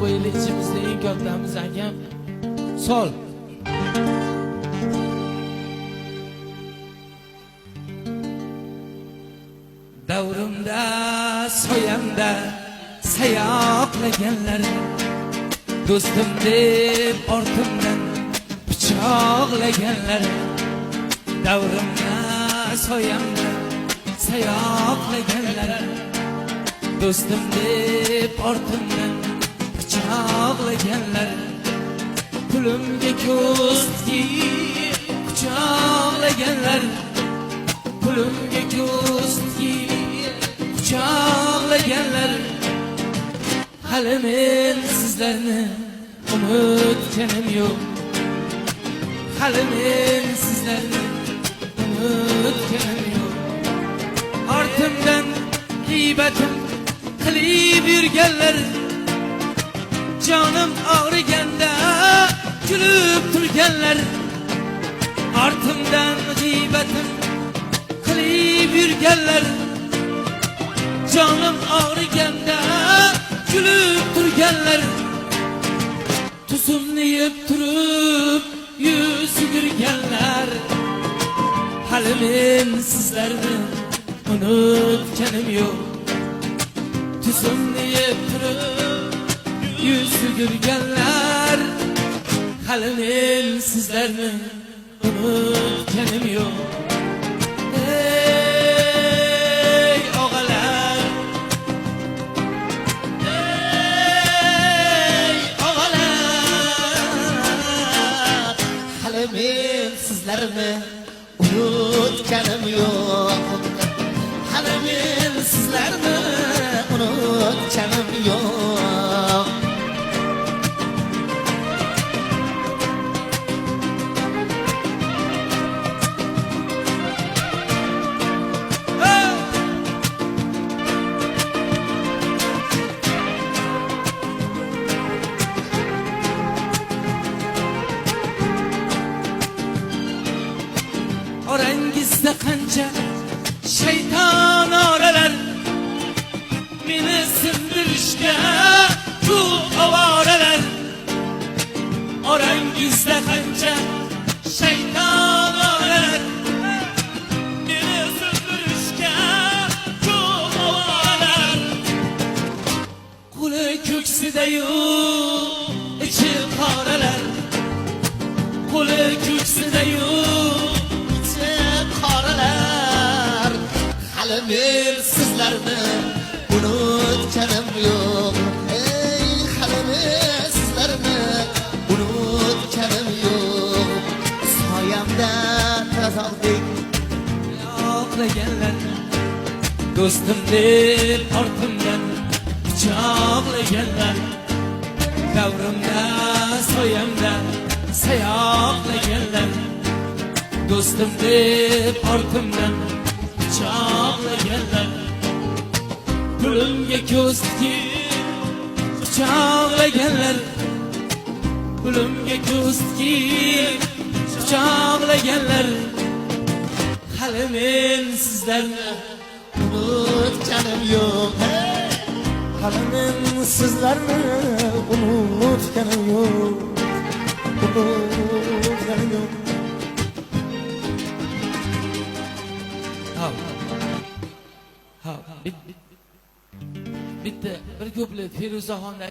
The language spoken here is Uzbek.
qo'yaylik ichimizda eng kattamiz akam. Sol. Davrimda, soyamda sayoqlaganlar, do'stim deb ortimdan pichoqlaganlar. Davrimda, soyamda sayoqlaganlar, do'stim deb ortimdan pichoqlaganlar. Pulimga ko'z tikib quchoqlaganlar, pulimga ko'z tikib quchoqlaganlar. Hali men sizlarni unutganim yo'q, hali men sizlarni unutganim yo'q. Ortimdan g'iybatim qilib yurganlar, jonim og'riganda kulib turganlar. Ortimdan g'iybatim qilib yurganlar, jonim og'riganda kulib turganlar. Tuzimni yeb turib yuz yugurganlar. Hali men sizlarni unutganim yo'q, tuzimni yeb turib yuz yugurganlar. Hali men sizlarni unutganim yo'q. Ey og'alar, ey og'alar, hali men sizlarni unutganim yo'q, hali men sizlarni unutganim yo'q. Orangizda qancha shayton oralar, meni sindirishga ko'p ovoralar. Orangizda qancha shayton oralar, meni sindirishga ko'p ovoralar. Qo'li ko'ksida-yu ichi qoralar, qo'li ko'ksida-yu hali men sizlarni unutganim yo'q, ey hali men sizlarni unutganim yo'q. Soyamda tazoqdek yoqlaganlar, do'stim deb ortimdan pichoqlaganlar. Davrimda, soyamda sayoqlaganlar, do'stim deb ortimdan pichoqlaganlar. Pulimga ko'z tikib quchoqlaganlar, pulimga ko'z tikib quchoqlaganlar. Hali men sizlarni unutganim yo'q, hali men sizlarni unutganim yo'q, unutganim yo'q. Bitta bir ko'plik Feruzaxonda